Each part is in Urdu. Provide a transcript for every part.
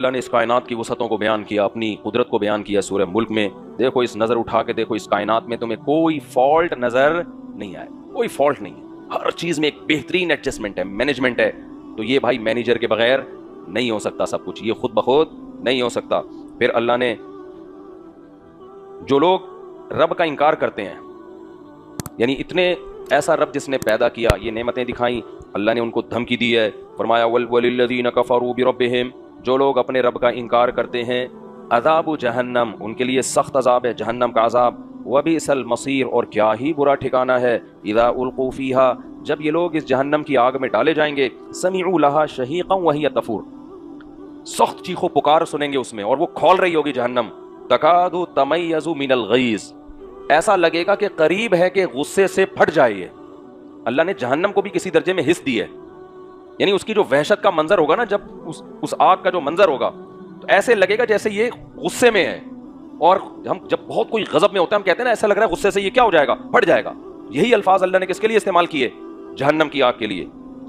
اللہ نے اس کائنات کی وسعتوں کو بیان کیا، اپنی قدرت کو بیان کیا سورہ ملک میں۔ دیکھو اس نظر اٹھا کے دیکھو اس کائنات میں تمہیں کوئی فالٹ نظر نہیں آئے، کوئی فالٹ نہیں ہے، ہر چیز میں ایک بہترین ایڈجسٹمنٹ ہے، مینجمنٹ ہے۔ تو یہ بھائی مینیجر کے بغیر نہیں ہو سکتا سب کچھ، یہ خود بخود نہیں ہو سکتا۔ پھر اللہ نے جو لوگ رب کا انکار کرتے ہیں، یعنی اتنے ایسا رب جس نے پیدا کیا، یہ نعمتیں دکھائیں، اللہ نے ان کو دھمکی دی ہے، فرمایا وَلِلَّذِينَ كَفَرُوا بِرَبِّهِمْ، جو لوگ اپنے رب کا انکار کرتے ہیں، عذاب جہنم، ان کے لیے سخت عذاب ہے جہنم کا عذاب، وَبِئْسَ الْمَصِيرُ، اور کیا ہی برا ٹھکانہ ہے، اِذَا أُلْقُوا فِيهَا، جب یہ لوگ اس جہنم کی آگ میں ڈالے جائیں گے، سَمِعُوا لَهَا شَهِيقًا وَهِيَ تَفُورُ، سخت چیخ و پکار سنیں گے اس میں، اور وہ کھول رہی ہوگی جہنم، تَكَادُ تَمَيَّزُ مِنَ الْغَيْظِ، ایسا لگے گا کہ قریب ہے کہ غصے سے پھٹ جائے یہ۔ اللہ نے جہنم کو بھی کسی درجے میں حص دی ہے، یعنی اس کی جو وحشت کا منظر ہوگا نا، جب اس آگ کا جو منظر ہوگا تو ایسے لگے گا جیسے یہ غصے میں ہے۔ اور ہم جب بہت کوئی غضب میں ہوتا ہے ہم کہتے ہیں نا ایسا لگ رہا ہے غصے سے یہ کیا ہو جائے گا، پھٹ جائے گا۔ یہی الفاظ اللہ نے کس کے لیے استعمال کیے؟ جہنم کی آگ کے لیے۔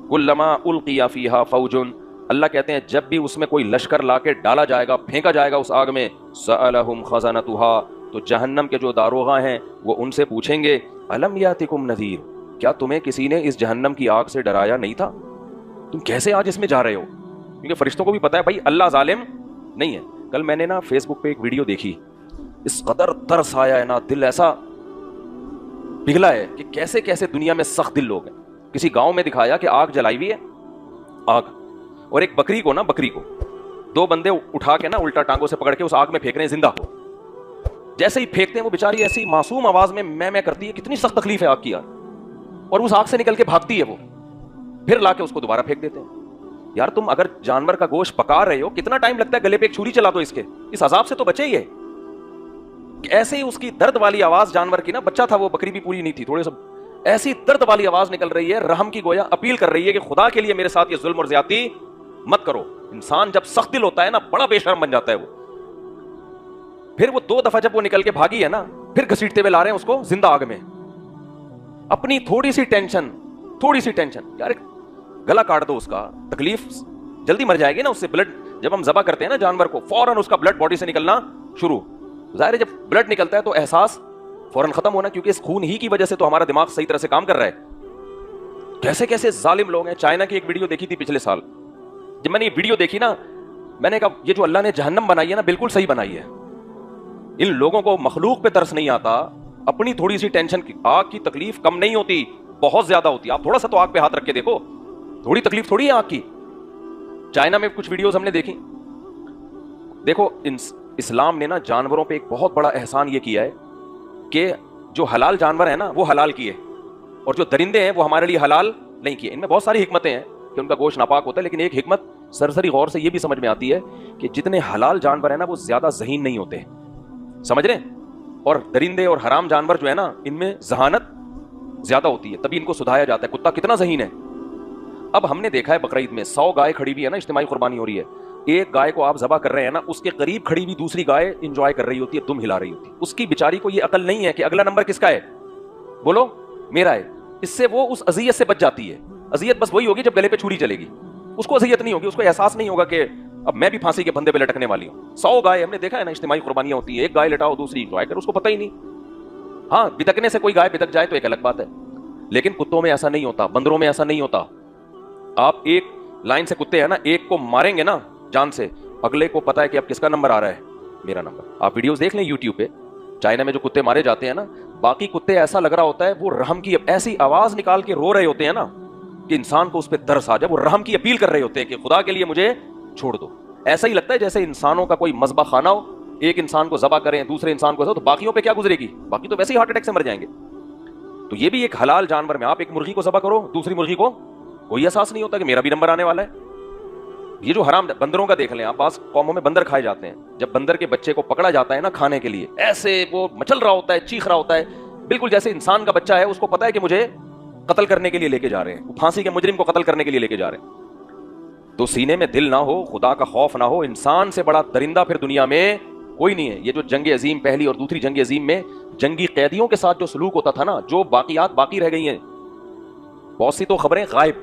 کلما القی فیہا فوج، اللہ کہتے ہیں جب بھی اس میں کوئی لشکر لا کے ڈالا جائے گا، پھینکا جائے گا اس آگ میں، سألہم خزنتہا، تو جہنم کے جو داروغہ ہیں وہ ان سے پوچھیں گے، الم یاتکم نذیر، کیا تمہیں کسی نے اس جہنم کی آگ سے ڈرایا نہیں تھا؟ تم کیسے آج اس میں جا رہے ہو؟ کیونکہ فرشتوں کو بھی پتا ہے بھائی اللہ ظالم نہیں ہے۔ کل میں نے نا فیس بک پہ ایک ویڈیو دیکھی، اس قدر ترس آیا ہے نا، دل ایسا پگھلا ہے کہ کیسے کیسے دنیا میں سخت دل لوگ ہیں۔ کسی گاؤں میں دکھایا کہ آگ جلائی ہوئی ہے، آگ، اور ایک بکری کو دو بندے اٹھا کے نا الٹا ٹانگوں سے پکڑ کے اس آگ میں پھینک رہے ہیں زندہ کو۔ جیسے ہی پھینکتے ہیں وہ بیچاری ایسی معصوم آواز میں میں کرتی ہے، کتنی سخت تکلیف ہے آگ کی یار، اور اس آگ سے نکل کے بھاگتی ہے وہ، پھر لا کے اس کو دوبارہ پھینک دیتے ہیں۔ یار تم اگر جانور کا گوشت پکا رہے ہو، کتنا ٹائم لگتا ہے، گلے پہ ایک چھری چلا دو اس عذاب سے تو بچے ہی ہے۔ ایسے ہی اس کی درد والی آواز جانور کی نا، بچہ تھا وہ، بکری بھی پوری نہیں تھی، تھوڑے سا ایسی درد والی آواز نکل رہی ہے، رحم کی گویا اپیل کر رہی ہے کہ خدا کے لیے میرے ساتھ یہ ظلم اور زیادتی مت کرو۔ انسان جب سخت دل ہوتا ہے نا بڑا بے شرم بن جاتا ہے وہ۔ پھر وہ دو دفعہ جب وہ نکل کے بھاگی ہے نا، پھر گھسیٹتے ہوئے لا رہے ہیں اس کو زندہ آگ میں۔ اپنی تھوڑی سی ٹینشن یار گلا کاٹ دو اس کا، تکلیف جلدی مر جائے گی نا اس سے۔ بلڈ جب ہم ذبح کرتے ہیں نا جانور کو، فوراً اس کا بلڈ باڈی سے نکلنا شروع، ظاہر ہے جب بلڈ نکلتا ہے تو احساس فوراً ختم ہونا، کیونکہ اس خون ہی کی وجہ سے تو ہمارا دماغ صحیح طرح سے کام کر رہا ہے۔ کیسے کیسے ظالم لوگ ہیں۔ چائنا کی ایک ویڈیو دیکھی تھی پچھلے سال، جب میں نے یہ ویڈیو دیکھی نا میں نے کہا یہ جو اللہ نے جہنم بنائی ہے نا بالکل صحیح بنائی ہے۔ ان لوگوں کو مخلوق پہ ترس نہیں آتا، اپنی تھوڑی سی ٹینشن کی، آگ کی تکلیف کم نہیں ہوتی، بہت زیادہ ہوتی ہے۔ آپ تھوڑا سا تو آگ پہ ہاتھ رکھ کے دیکھو، تھوڑی تکلیف تھوڑی ہے آگ کی۔ چائنا میں کچھ ویڈیوز ہم نے دیکھی۔ دیکھو اسلام نے نا جانوروں پہ ایک بہت بڑا احسان یہ کیا ہے کہ جو حلال جانور ہیں نا وہ حلال کیے، اور جو درندے ہیں وہ ہمارے لیے حلال نہیں کیے۔ ان میں بہت ساری حکمتیں ہیں کہ ان کا گوشت ناپاک ہوتا ہے، لیکن ایک حکمت سرسری غور سے یہ بھی سمجھ میں آتی ہے کہ جتنے حلال جانور ہیں نا وہ زیادہ ذہین نہیں ہوتے، سمجھ رہے ہیں؟ اور درندے اور حرام جانور جو ہے نا ان میں ذہانت زیادہ ہوتی ہے، تبھی ان کو سدھایا جاتا ہے۔ کتا کتنا ذہین ہے۔ اب ہم نے دیکھا ہے بقرعید میں 100 گائے کھڑی ہوئی ہے نا، اجتماعی قربانی ہو رہی ہے، ایک گائے کو آپ ذبح کر رہے ہیں نا، اس کے قریب کھڑی ہوئی دوسری گائے انجوائے کر رہی ہوتی ہے، دم ہلا رہی ہوتی ہے۔ اس کی بیچاری کو یہ عقل نہیں ہے کہ اگلا نمبر کس کا ہے، بولو میرا ہے۔ اس سے وہ اس اذیت سے بچ جاتی ہے۔ اذیت بس وہی ہوگی جب گلے پہ چھری چلے گی، اس کو اذیت نہیں ہوگی، اس کو احساس نہیں ہوگا کہ اب میں بھی پھانسی کے پھندے پہ لٹکنے والی ہوں۔ 100 گائے ہم نے دیکھا ہے نا، اجتماعی قربانیاں ہوتی ہیں، ایک گائے لٹاؤ دوسری انجوائے کرو، اس کو پتہ ہی نہیں۔ ہاں بتکنے سے کوئی گائے بتک جائے تو ایک الگ بات ہے، لیکن کتوں میں ایسا نہیں ہوتا، بندروں میں ایسا نہیں ہوتا۔ آپ ایک لائن سے کتے ہیں نا، ایک کو ماریں گے نا جان سے، اگلے کو پتا ہے کہ اب کس کا نمبر آ رہا ہے، میرا نمبر۔ آپ ویڈیوز دیکھ لیں یوٹیوب پہ، چائنا میں جو کتے مارے جاتے ہیں نا، باقی کتے ایسا لگ رہا ہوتا ہے وہ رحم کی ایسی آواز نکال کے رو رہے ہوتے ہیں نا کہ انسان کو اس پہ ترس آ جائے، وہ رحم کی اپیل کر رہے ہوتے ہیں کہ خدا کے لیے مجھے چھوڑ دو۔ ایسا ہی لگتا ہے جیسے انسانوں کا کوئی مذبح خانہ ہو، ایک انسان کو ذبح کریں دوسرے انسان کو، تو باقیوں پہ کیا گزرے گی، باقی تو ویسے ہی ہارٹ اٹیک سے مر جائیں گے۔ تو یہ بھی ایک حلال جانور میں آپ ایک مرغی کو ذبح کرو، دوسری مرغی کو کوئی احساس نہیں ہوتا کہ میرا بھی نمبر آنے والا ہے۔ یہ جو حرام بندروں کا دیکھ لیں آپ، بعض قوموں میں بندر کھائے جاتے ہیں، جب بندر کے بچے کو پکڑا جاتا ہے نا کھانے کے لیے، ایسے وہ مچل رہا ہوتا ہے، چیخ رہا ہوتا ہے، بالکل جیسے انسان کا بچہ ہے، اس کو پتا ہے کہ مجھے قتل کرنے کے لیے لے کے جا رہے ہیں، پھانسی کے مجرم کو قتل کرنے کے لیے لے کے جا رہے ہیں۔ تو سینے میں دل نہ ہو، خدا کا خوف نہ ہو، انسان سے بڑا درندہ پھر دنیا میں کوئی نہیں ہے۔ یہ جو جنگ عظیم پہلی اور دوسری جنگ عظیم میں جنگی قیدیوں کے ساتھ جو سلوک ہوتا تھا نا، جو باقیات باقی رہ گئی ہیں، بہت سی تو خبریں غائب،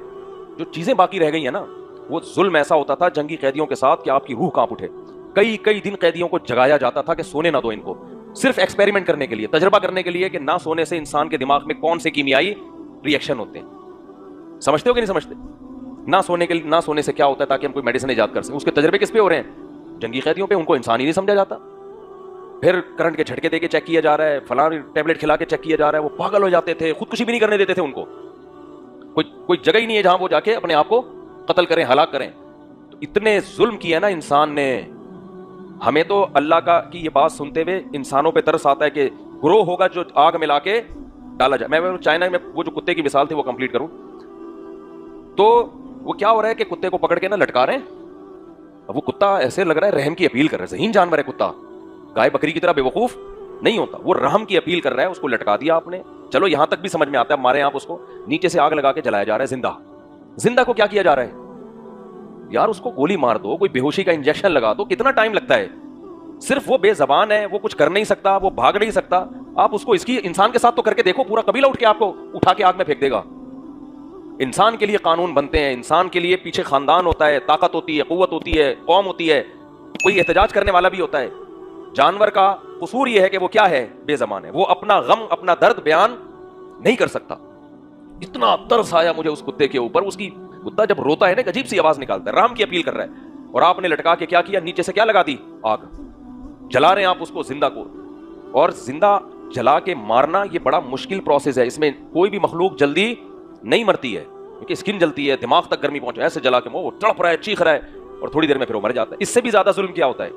جو چیزیں باقی رہ گئی ہیں نا، وہ ظلم ایسا ہوتا تھا جنگی قیدیوں کے ساتھ کہ آپ کی روح کانپ اٹھے. کئی دن قیدیوں کو جگایا جاتا تھا کہ سونے نہ دو ان کو, صرف ایکسپیریمنٹ کرنے کے لیے, تجربہ کرنے کے لیے کہ نہ سونے سے انسان کے دماغ میں کون سے کیمیائی ری ایکشن ہوتے ہیں. سمجھتے ہو کہ نہیں سمجھتے؟ نہ سونے سے کیا ہوتا ہے تاکہ ہم کوئی میڈیسن ایجاد کر سکیں. اس کے تجربے کس پہ ہو رہے ہیں؟ جنگی قیدیوں پہ. ان کو انسان ہی نہیں سمجھا جاتا. پھر کرنٹ کے جھٹکے دے کے چیک کیا جا رہا ہے, فلاں ٹیبلٹ کھلا کے چیک کیا جا رہا ہے. وہ پاگل ہو جاتے تھے, خودکشی بھی نہیں کرنے دیتے تھے ان کو. کوئی جگہ ہی نہیں ہے جہاں وہ جا کے اپنے آپ کو قتل کریں, ہلاک کریں. تو اتنے ظلم کیا نا انسان نے. ہمیں تو اللہ کی یہ بات سنتے ہوئے انسانوں پہ ترس آتا ہے کہ گروہ ہوگا جو آگ میں لا کے ڈالا جائے. میں چائنا میں وہ جو کتے کی مثال تھی وہ کمپلیٹ کروں تو وہ کیا ہو رہا ہے کہ کتے کو پکڑ کے نا لٹکا رہے ہیں. اب وہ کتا ایسے لگ رہا ہے رحم کی اپیل کر رہا ہے. ذہین جانور ہے کتا, گائے بکری کی طرح بے وقوف نہیں ہوتا. وہ رحم کی اپیل کر رہا ہے. اس کو لٹکا دیا آپ نے, چلو یہاں تک بھی سمجھ میں آتا ہے. مارے آپ اس کو, نیچے سے آگ لگا کے جلایا جا رہا ہے. زندہ کو کیا کیا جا رہا ہے یار؟ اس کو گولی مار دو, کوئی بے ہوشی کا انجیکشن لگا دو. کتنا ٹائم لگتا ہے؟ صرف وہ بے زبان ہے, وہ کچھ کر نہیں سکتا, وہ بھاگ نہیں سکتا. آپ اس کو اس کی انسان کے ساتھ تو کر کے دیکھو, پورا قبیلہ اٹھ کے آپ کو اٹھا کے آگ میں پھینک دے گا. انسان کے لیے قانون بنتے ہیں, انسان کے لیے پیچھے خاندان ہوتا ہے, طاقت ہوتی ہے, قوت ہوتی ہے, قوم ہوتی ہے, کوئی احتجاج کرنے والا بھی ہوتا ہے. جانور کا قصور یہ ہے کہ وہ کیا ہے؟ بے زبان ہے. وہ اپنا غم, اپنا درد بیان نہیں کر سکتا. اتنا ترس آیا مجھے اس کتے کے اوپر. اس کی کتا جب روتا ہے نا, ایک عجیب سی آواز نکالتا ہے, رام کی اپیل کر رہا ہے. اور آپ نے لٹکا کے کیا کیا؟ نیچے سے کیا لگا دی؟ آگ. جلا رہے ہیں آپ اس کو, زندہ کو. اور زندہ جلا کے مارنا یہ بڑا مشکل پروسیس ہے. اس میں کوئی بھی مخلوق جلدی نہیں مرتی ہے, کیونکہ اسکن جلتی ہے, دماغ تک گرمی پہنچے. ایسے جلا کے وہ تڑپ رہا ہے, چیخ رہا ہے, اور تھوڑی دیر میں پھر وہ مر جاتا ہے. اس سے بھی زیادہ ظلم کیا ہوتا ہے؟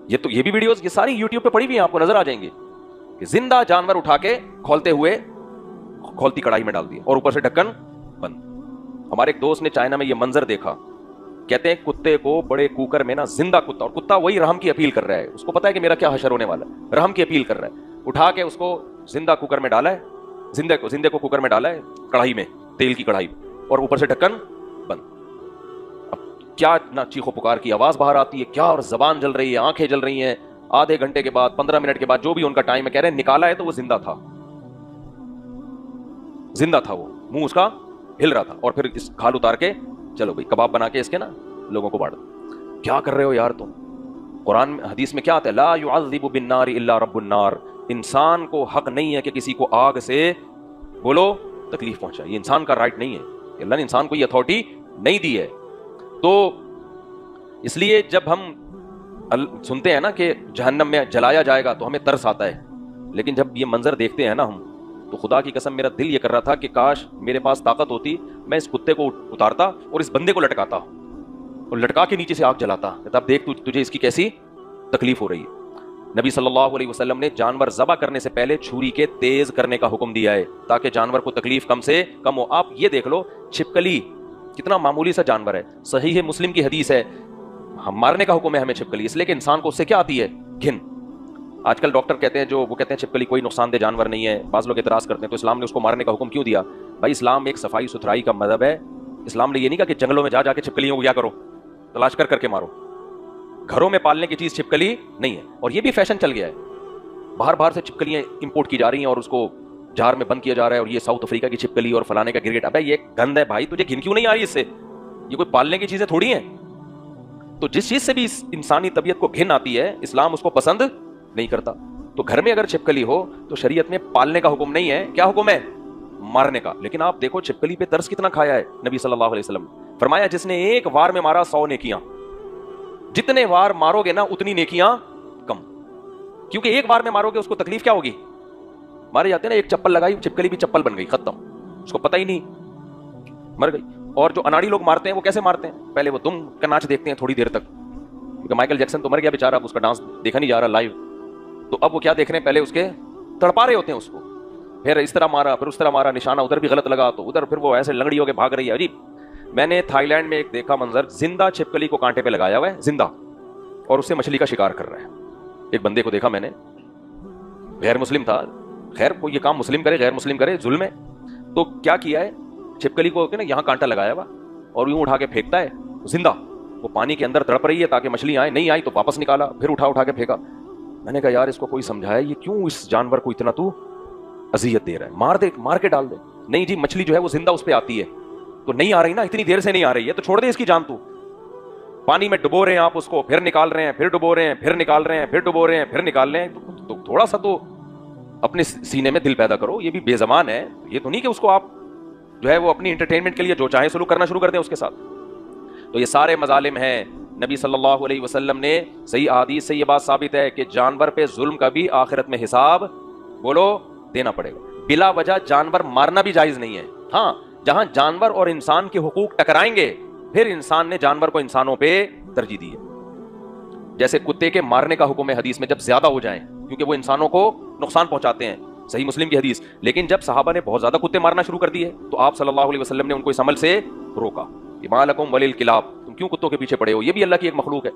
یہ بھی ویڈیوز یہ ساری یوٹیوب پہ پڑی ہوئی ہیں, آپ کو نظر آ جائیں گے کہ زندہ جانور اٹھا کے کھولتی کڑائی میں ڈال دیا اور اوپر سے ڈھکن بند. ہمارے ایک دوست نے چائنا میں یہ منظر دیکھا. کہتے ہیں کتے کو بڑے کوکر میں نا, زندہ کتا, اور کتا وہی رحم کی اپیل کر رہا ہے. اس کو پتا ہے کہ میرا کیا حشر ہونے والا ہے, رحم کی اپیل کر رہا ہے. اٹھا کے اس کو زندہ کوکر میں ڈالا ہے, زندے کو کوکر میں ڈالا ہے, کڑھائی میں, تیل کی کڑھائی, اور اوپر سے ڈھکن بند. اب کیا نہ چیخو پکار کی آواز باہر آتی ہے, کیا, اور زبان جل رہی ہے, آنکھیں جل رہی ہیں. آدھے گھنٹے کے بعد, 15 منٹ کے بعد, جو بھی ان کا ٹائم ہے, کہہ رہے ہیں نکالا ہے تو وہ زندہ تھا وہ, منہ اس کا ہل رہا تھا. اور پھر اس کھال اتار کے چلو بھائی کباب بنا کے اس کے نا لوگوں کو بانٹ دو. کیا کر رہے ہو یار تم؟ قرآن حدیث میں کیا آتا ہے؟ لا يعذب بالنار الا رب النار. انسان کو حق نہیں ہے کہ کسی کو آگ سے بولو تکلیف پہنچائے. یہ انسان کا رائٹ نہیں ہے. اللہ نے انسان کو یہ اتھارٹی نہیں دی ہے. تو اس لیے جب ہم سنتے ہیں نا کہ جہنم میں جلایا جائے گا تو ہمیں ترس آتا ہے, لیکن جب یہ منظر دیکھتے ہیں نا ہم, تو خدا کی قسم میرا دل یہ کر رہا تھا کہ کاش میرے پاس طاقت ہوتی, میں اس کتے کو اتارتا اور اس بندے کو لٹکاتا اور لٹکا کے نیچے سے آگ جلاتا. اب دیکھ تجھے اس کی کیسی تکلیف ہو رہی ہے. نبی صلی اللہ علیہ وسلم نے جانور ذبح کرنے سے پہلے چھری کے تیز کرنے کا حکم دیا ہے تاکہ جانور کو تکلیف کم سے کم ہو. آپ یہ دیکھ لو, چھپکلی کتنا معمولی سا جانور ہے, صحیح مسلم کی حدیث ہے, ہم مارنے کا حکم ہے ہمیں چھپکلی, اس لیے کہ انسان کو اس سے کیا آتی ہے؟ گھن. آج کل ڈاکٹر کہتے ہیں, وہ کہتے ہیں چھپکلی کوئی نقصان دہ جانور نہیں ہے. بعض لوگ اعتراض کرتے ہیں تو اسلام نے اس کو مارنے کا حکم کیوں دیا؟ بھائی اسلام ایک صفائی ستھرائی کا مذہب ہے. اسلام نے یہ نہیں کہا کہ جنگلوں میں جا کے چھپکلیوں کو کیا کرو, تلاش کر کے مارو. گھروں میں پالنے کی چیز چھپکلی نہیں ہے. اور یہ بھی فیشن چل گیا ہے, باہر سے چھپکلیاں امپورٹ کی جا رہی ہیں اور اس کو جار میں بند کیا جا رہا ہے, اور یہ ساؤتھ افریقہ کی چھپکلی اور فلانے کا گرگٹ. ابے یہ گند ہے بھائی, تجھے گھن کیوں نہیں آ رہی اس سے؟ یہ کوئی پالنے کی چیزیں تھوڑی ہیں. تو جس چیز سے بھی انسانی طبیعت کو گھن آتی ہے, اسلام اس کو پسند نہیں کرتا. تو گھر میں اگر چھپکلی ہو تو شریعت میں پالنے کا حکم نہیں ہے. کیا حکم ہے؟ مارنے کا. لیکن آپ دیکھو چھپکلی پہ ترس کتنا کھایا ہے نبی صلی اللہ علیہ وسلم. فرمایا جس نے ایک وار میں مارا 100 نیکیاں. جتنے وار مارو گے نا اتنی نیکیاں کم, کیونکہ ایک وار میں مارو گے اس کو تکلیف کیا ہوگی؟ مارے جاتے ہیں نا, ایک چپل لگائی, چھپکلی بھی چپل بن گئی, ختم, اس کو پتہ ہی نہیں, مر گئی. اور جو اناڑی لوگ مارتے ہیں وہ کیسے مارتے ہیں؟ پہلے وہ دم کا ناچ دیکھتے ہیں تھوڑی دیر تک, کیونکہ مائیکل جیکسن تو مر گیا بیچارہ, اب اس کا ڈانس دیکھا نہیں جا رہا لائیو. تو اب وہ کیا دیکھ رہے ہیں؟ پہلے اس کے تڑپا رہے ہوتے ہیں اس کو, پھر اس طرح مارا, پھر اس طرح مارا, نشانہ ادھر بھی غلط لگا تو ادھر, پھر وہ ایسے لنگڑی ہو کے بھاگ رہی ہے. عجیب. میں نے تھائی لینڈ میں ایک دیکھا منظر, زندہ چھپکلی کو کانٹے پہ لگایا ہوا ہے, زندہ, اور اس سے مچھلی کا شکار کر رہا ہے. ایک بندے کو دیکھا میں نے, غیر مسلم تھا. خیر کوئی یہ کام مسلم کرے غیر مسلم کرے ظلم ہے. تو کیا کیا ہے, چھپکلی کو نا یہاں کانٹا لگایا ہوا اور یوں اٹھا کے پھینکتا ہے زندہ. وہ پانی کے اندر تڑپ رہی ہے تاکہ مچھلی آئے, نہیں آئی تو واپس نکالا, پھر اٹھا کے پھینکا. میں نے کہا یار اس کو کوئی سمجھایا, یہ کیوں اس جانور کو اتنا تو اذیت دے رہا ہے؟ مار کے ڈال دے. نہیں جی, مچھلی جو ہے وہ زندہ اس پہ آتی ہے, تو نہیں آ رہی نا, اتنی دیر سے نہیں آ رہی ہے, تو چھوڑ دے اس کی جان. تو پانی میں ڈبو رہے ہیں آپ اس کو, پھر نکال رہے ہیں, پھر ڈبو رہے ہیں, پھر نکال رہے ہیں, پھر ڈبو رہے ہیں, پھر نکال رہے ہیں, تو تھوڑا سا تو اپنے سینے میں دل پیدا کرو. یہ بھی بے زبان ہے, یہ تو نہیں کہ اس کو آپ جو ہے وہ اپنی انٹرٹینمنٹ کے لیے جو چاہیں سلوک کرنا شروع کر دیں اس کے ساتھ. تو یہ سارے مظالم ہیں. نبی صلی اللہ علیہ وسلم نے صحیح احادیث سے یہ بات ثابت ہے کہ جانور پہ ظلم کا بھی آخرت میں حساب بولو دینا پڑے گا. بلا وجہ جانور مارنا بھی جائز نہیں ہے. ہاں, جہاں جانور اور انسان کے حقوق ٹکرائیں گے پھر انسان نے جانور کو انسانوں پہ ترجیح دی ہے. جیسے کتے کے مارنے کا حکم ہے حدیث میں جب زیادہ ہو جائیں, کیونکہ وہ انسانوں کو نقصان پہنچاتے ہیں, صحیح مسلم کی حدیث. لیکن جب صحابہ نے بہت زیادہ کتے مارنا شروع کر دیے تو آپ صلی اللہ علیہ وسلم نے ان کو اس عمل سے روکا. ما لکم وللکلاب, تم کیوں کتوں کے پیچھے پڑے ہو, یہ بھی اللہ کی ایک مخلوق ہے.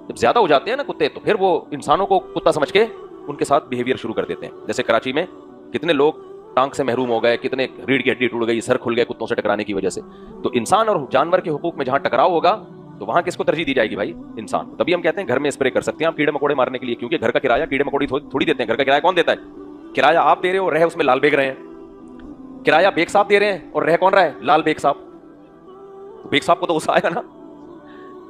جب زیادہ ہو جاتے ہیں نا کتے, تو پھر وہ انسانوں کو کتا سمجھ کے ان کے ساتھ بیہیویئر شروع کر دیتے ہیں. جیسے کراچی میں کتنے لوگ ٹانک سے محروم ہو گئے, کتنے ریڑھ کی ہڈی ٹوٹ گئی, سر کھل گئے کتوں سے ٹکرانے کی وجہ سے. تو انسان اور جانور کے حقوق میں جہاں ٹکراؤ ہوگا تو وہاں کس کو ترجیح دی جائے گی بھائی؟ انسان. تبھی ہم کہتے ہیں گھر میں اسپرے کر سکتے ہیں آپ کیڑے مکوڑے مارنے کے لیے, کیونکہ گھر کا کرایہ کیڑے مکوڑے تھوڑی دیتے ہیں. گھر کا کرایہ کون دیتا ہے؟ کرایہ آپ دے رہے ہو, رہ اس میں لال بیگ رہے ہیں. کرایہ بیگ صاحب دے رہے ہیں اور رہ کون رہا ہے؟ لال بیگ صاحب. بیگ صاحب کو تو غصہ آئے گا نا.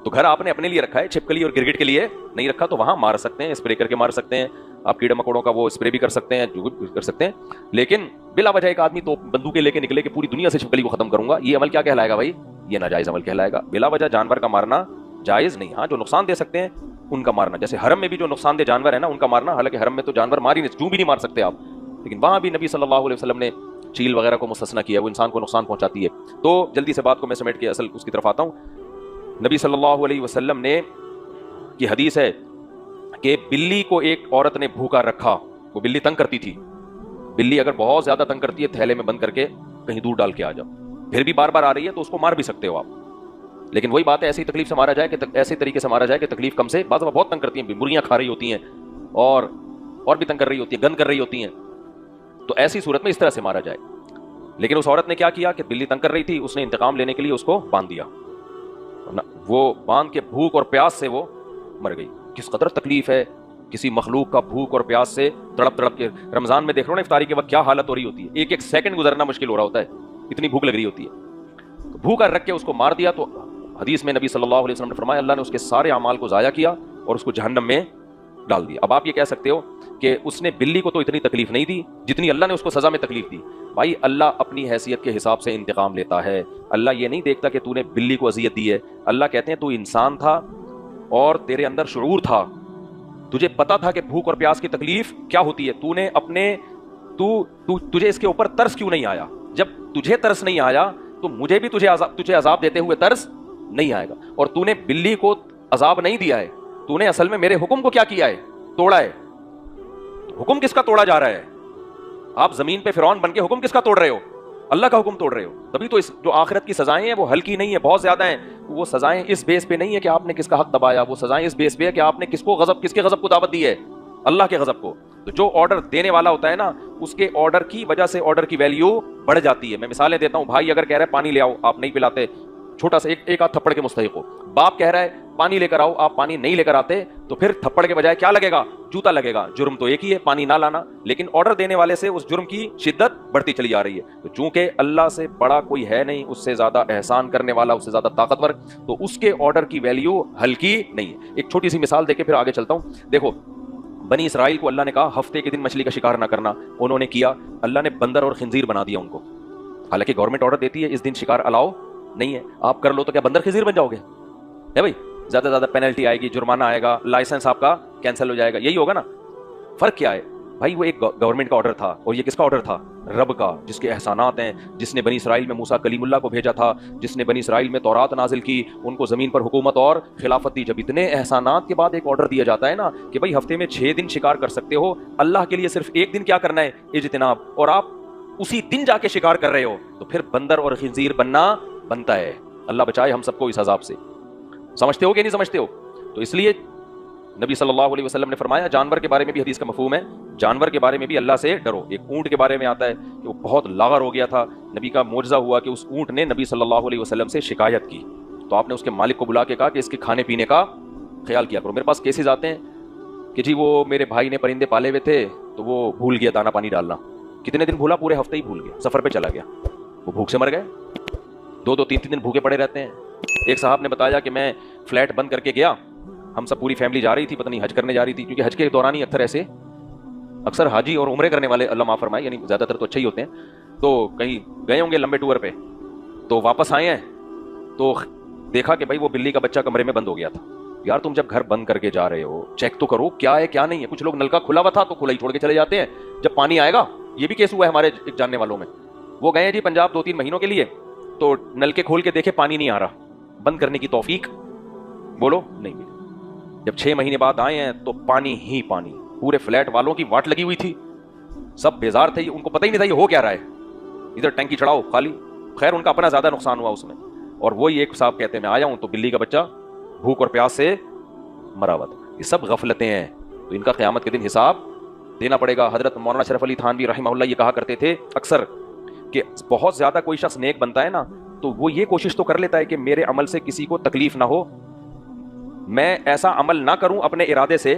تو گھر آپ نے اپنے لیے رکھا ہے, چھپکلی اور گرگٹ کے لیے نہیں رکھا, تو وہاں مار سکتے ہیں, اسپرے کر کے مار سکتے ہیں آپ. کیڑے مکوڑوں کا وہ اسپرے بھی کر سکتے ہیں, جو بھی کر سکتے ہیں. لیکن بلا وجہ ایک آدمی تو بندوقیں لے کے نکلے کہ پوری دنیا سے چھپکلی کو ختم کروں گا, یہ عمل کیا کہلائے گا بھائی؟ یہ ناجائز عمل کہلائے گا. بلا وجہ جانور کا مارنا جائز نہیں. ہاں, جو نقصان دے سکتے ہیں ان کا مارنا, جیسے حرم میں بھی جو نقصان دہ جانور ہے نا ان کا مارنا. حالانکہ حرم میں تو جانور مار ہی نہیں, چوں بھی نہیں مار سکتے آپ, لیکن وہاں بھی نبی صلی اللہ علیہ وسلم نے چیل وغیرہ کو مستثنیٰ کیا, وہ انسان کو نقصان پہنچاتی ہے. تو جلدی سے بات کو میں سمیٹ کے اصل اس کی طرف آتا ہوں. نبی صلی اللہ علیہ وسلم نے کی حدیث ہے کہ بلی کو ایک عورت نے بھوکا رکھا. وہ بلی تنگ کرتی تھی. بلی اگر بہت زیادہ تنگ کرتی ہے تھیلے میں بند کر کے کہیں دور ڈال کے آ جاؤ, پھر بھی بار بار آ رہی ہے تو اس کو مار بھی سکتے ہو آپ. لیکن وہی بات ہے, ایسی تکلیف سے مارا جائے کہ ایسے طریقے سے مارا جائے کہ تکلیف کم سے. بعض دفعہ بہت تنگ کرتی ہیں, مرغیاں کھا رہی ہوتی ہیں اور بھی تنگ کر رہی ہوتی ہیں, گند کر رہی ہوتی ہیں, تو ایسی صورت میں اس طرح سے مارا جائے. لیکن اس عورت نے کیا کیا کہ بلی تنگ کر رہی تھی, اس نے انتقام لینے کے لیے اس کو باندھ دیا. وہ باندھ کے بھوک اور پیاس سے وہ مر گئی. کس قدر تکلیف ہے کسی مخلوق کا بھوک اور پیاس سے تڑپ تڑپ کے. رمضان میں دیکھ رہو نا افطاری کے وقت کیا حالت ہو رہی ہوتی ہے, ایک ایک سیکنڈ گزرنا مشکل ہو رہا ہوتا ہے, اتنی بھوک لگ رہی ہوتی ہے. تو بھوکا رکھ کے اس کو مار دیا. تو حدیث میں نبی صلی اللہ علیہ وسلم نے فرمایا اللہ نے اس کے سارے اعمال کو ضائع کیا اور اس کو جہنم میں ڈال دیا. اب آپ یہ کہہ سکتے ہو کہ اس نے بلی کو تو اتنی تکلیف نہیں دی جتنی اللہ نے اس کو سزا میں تکلیف دی. بھائی اللہ اپنی حیثیت کے حساب سے انتقام لیتا ہے. اللہ یہ نہیں دیکھتا کہ تو نے بلی کو اذیت دی ہے. اللہ کہتے ہیں تو انسان تھا اور تیرے اندر شعور تھا, تجھے پتا تھا کہ بھوک اور پیاس کی تکلیف کیا ہوتی ہے. تو نے اپنے تجھے اس کے اوپر ترس کیوں نہیں آیا؟ جب تجھے ترس نہیں آیا تو مجھے بھی تجھے عذاب دیتے ہوئے ترس نہیں آئے گا. اور تو نے بلی کو عذاب نہیں دیا ہے, تو نے اصل میں میرے حکم کو کیا کیا ہے؟ توڑا ہے. حکم کس کا توڑا جا رہا ہے؟ آپ زمین پہ فرعون بن کے حکم کس کا توڑ رہے ہو؟ اللہ کا حکم توڑ رہے ہو. تبھی تو جو آخرت کی سزائیں ہیں وہ ہلکی نہیں ہے, بہت زیادہ ہیں. وہ سزائیں اس بیس پہ نہیں ہے کہ آپ نے کس کا حق دبایا, وہ سزائیں اس بیس پہ ہے کہ آپ نے کس کے غضب کو دعوت دی ہے؟ اللہ کے غضب کو. تو جو آرڈر دینے والا ہوتا ہے نا, اس کے آرڈر کی وجہ سے آرڈر کی ویلیو بڑھ جاتی ہے. میں مثالیں دیتا ہوں. بھائی اگر کہہ رہا ہے پانی لے آؤ, آپ نہیں پلاتے, چھوٹا سا ایک آدھ تھپڑ کے مستحق ہو. باپ کہہ رہا ہے پانی لے کر آؤ, آپ پانی نہیں لے کر آتے, تو پھر تھپڑ کے بجائے کیا لگے گا؟ جوتا لگے گا. جرم تو ایک ہی ہے, پانی نہ لانا, لیکن آرڈر دینے والے سے اس جرم کی شدت بڑھتی چلی جا رہی ہے. تو چونکہ اللہ سے بڑا کوئی ہے نہیں, اس سے زیادہ احسان کرنے والا, اس سے زیادہ طاقتور, تو اس کے آرڈر کی ویلیو ہلکی نہیں ہے. ایک چھوٹی سی مثال دے کے پھر آگے چلتا ہوں. دیکھو بنی اسرائیل کو اللہ نے کہا ہفتے کے دن مچھلی کا شکار نہ کرنا, انہوں نے کیا, اللہ نے بندر اور خنزیر بنا دیا ان کو. حالانکہ گورنمنٹ آرڈر دیتی ہے اس دن شکار الاؤ نہیں ہے, آپ کر لو تو کیا بندر خنزیر بن جاؤ گے؟ ہے بھائی, زیادہ سے زیادہ پینلٹی آئے گی, جرمانہ آئے گا, لائسنس آپ کا کینسل ہو جائے گا, یہی ہوگا نا. فرق کیا ہے بھائی؟ وہ ایک گورنمنٹ کا آرڈر تھا اور یہ کس کا آرڈر تھا؟ رب کا, جس کے احسانات ہیں, جس نے بنی اسرائیل میں موسیٰ کلیم اللہ کو بھیجا تھا, جس نے بنی اسرائیل میں تورات نازل کی, ان کو زمین پر حکومت اور خلافت دی. جب اتنے احسانات کے بعد ایک آرڈر دیا جاتا ہے نا کہ بھائی ہفتے میں 6 دن شکار کر سکتے ہو, اللہ کے لیے صرف ایک دن کیا کرنا ہے؟ اجتناب, اور آپ اسی دن جا کے شکار کر رہے ہو, تو پھر بندر اور خنزیر بننا بنتا ہے. اللہ بچائے ہم سب کو اس عذاب سے. سمجھتے ہو کہ نہیں سمجھتے ہو؟ تو اس لیے نبی صلی اللہ علیہ وسلم نے فرمایا, جانور کے بارے میں بھی حدیث کا مفہوم ہے, جانور کے بارے میں بھی اللہ سے ڈرو. ایک اونٹ کے بارے میں آتا ہے کہ وہ بہت لاغر ہو گیا تھا, نبی کا معجزہ ہوا کہ اس اونٹ نے نبی صلی اللہ علیہ وسلم سے شکایت کی, تو آپ نے اس کے مالک کو بلا کے کہا کہ اس کے کھانے پینے کا خیال کیا کرو. میرے پاس کیسز آتے ہیں کہ جی وہ میرے بھائی نے پرندے پالے ہوئے تھے تو وہ بھول گیا دانا پانی ڈالنا. کتنے دن بھولا؟ پورے ہفتے ہی بھول گیا, سفر پہ چلا گیا, وہ بھوک سے مر گئے. دو دو تین تین دن بھوکے پڑے رہتے ہیں. ایک صاحب نے بتایا کہ میں فلیٹ بند کر کے گیا, ہم سب پوری فیملی جا رہی تھی, پتہ نہیں حج کرنے جا رہی تھی, کیونکہ حج کے دوران ہی اکثر حاجی اور عمرے کرنے والے, اللہ معاف فرمائے, یعنی زیادہ تر تو اچھے ہی ہوتے ہیں, تو کہیں گئے ہوں گے لمبے ٹور پہ, تو واپس آئے ہیں تو دیکھا کہ بھائی وہ بلی کا بچہ کمرے میں بند ہو گیا تھا. یار تم جب گھر بند کر کے جا رہے ہو چیک تو کرو کیا ہے کیا نہیں ہے. کچھ لوگ نلکا کھلا ہوا تھا تو کھلا ہی چھوڑ کے چلے جاتے ہیں, جب پانی آئے گا, یہ بھی کیس ہوا ہے ہمارے ایک جاننے والوں میں, وہ گئے جی پنجاب 2-3 مہینوں کے لیے, تو نلکے کھول کے دیکھے پانی نہیں آ رہا, بند کرنے کی توفیق بولو نہیں ملی. جب 6 مہینے بعد آئے ہیں تو پانی ہی پانی, پورے فلیٹ والوں کی واٹ لگی ہوئی تھی, سب بیزار تھے, ان کو پتہ ہی نہیں تھا یہ ہو کیا رہا ہے, ادھر ٹینکی چڑھاؤ خالی. خیر ان کا اپنا زیادہ نقصان ہوا اس میں. اور وہی ایک صاحب کہتے ہیں میں آیا ہوں تو بلی کا بچہ بھوک اور پیاس سے مرا ہوا تھا. یہ سب غفلتیں ہیں, تو ان کا قیامت کے دن حساب دینا پڑے گا. حضرت مولانا اشرف علی تھانوی رحمہ اللہ یہ کہا کرتے تھے اکثر کہ بہت زیادہ کوئی شخص نیک بنتا ہے نا تو وہ یہ کوشش تو کر لیتا ہے کہ میرے عمل سے کسی کو تکلیف نہ ہو, میں ایسا عمل نہ کروں اپنے ارادے سے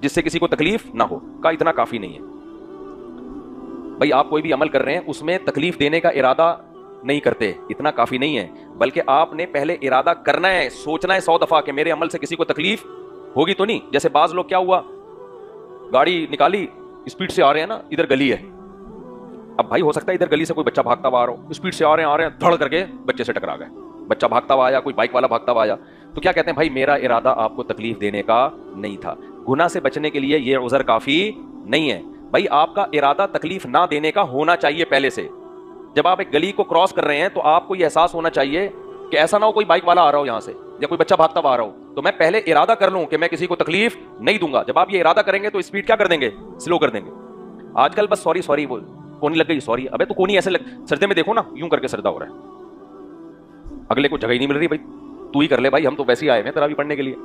جس سے کسی کو تکلیف نہ ہو. کا اتنا کافی نہیں ہے بھائی, آپ کوئی بھی عمل کر رہے ہیں اس میں تکلیف دینے کا ارادہ نہیں کرتے, اتنا کافی نہیں ہے, بلکہ آپ نے پہلے ارادہ کرنا ہے, سوچنا ہے 100 دفعہ کہ میرے عمل سے کسی کو تکلیف ہوگی تو نہیں. جیسے بعض لوگ کیا ہوا, گاڑی نکالی, اسپیڈ سے آ رہے ہیں نا, ادھر گلی ہے, اب بھائی ہو سکتا ہے ادھر گلی سے کوئی بچہ بھاگتا ہوا آ رہا ہو, اسپیڈ سے آ رہے ہیں دھڑ کر کے بچے سے ٹکرا گئے, بچہ بھاگتا ہوا آیا, کوئی بائک والا بھاگتا ہوا آیا, تو کیا کہتے ہیں بھائی میرا ارادہ آپ کو تکلیف دینے کا نہیں تھا. گناہ سے بچنے کے لیے یہ عذر کافی نہیں ہے بھائی, آپ کا ارادہ تکلیف نہ دینے کا ہونا چاہیے پہلے سے. جب آپ ایک گلی کو کراس کر رہے ہیں تو آپ کو یہ احساس ہونا چاہیے کہ ایسا نہ ہو کوئی بائک والا آ رہا ہو یہاں سے یا کوئی بچہ بھاگتا ہوا آ رہا ہو, تو میں پہلے ارادہ کر لوں کہ میں کسی کو تکلیف نہیں دوں گا. جب آپ یہ ارادہ کریں گے تو اسپیڈ کیا کر دیں گے, سلو کر دیں گے. آج کل بس سوری بول, کونی لگ گئی, سوری, ابے تو کونی ایسے سردے میں دیکھو نا یوں کر کے سردہ ہو رہا ہے, اگلے کو جگہ ہی نہیں مل رہی, بھائی تو ہی کر لے بھائی, ہم تو ویسے ہی آئے ہیں تراویح پڑھنے کے لیے.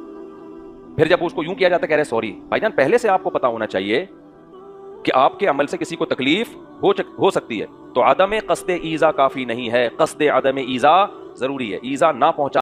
پھر جب اس کو یوں کیا جاتا ہے کہہ رہے سوری, بھائی جان پہلے سے آپ کو پتا ہونا چاہیے کہ آپ کے عمل سے کسی کو تکلیف ہو سکتی ہے. تو عدم قصد ایذا کافی نہیں ہے, قصد عدم ایذا ضروری ہے. ایذا نہ پہنچا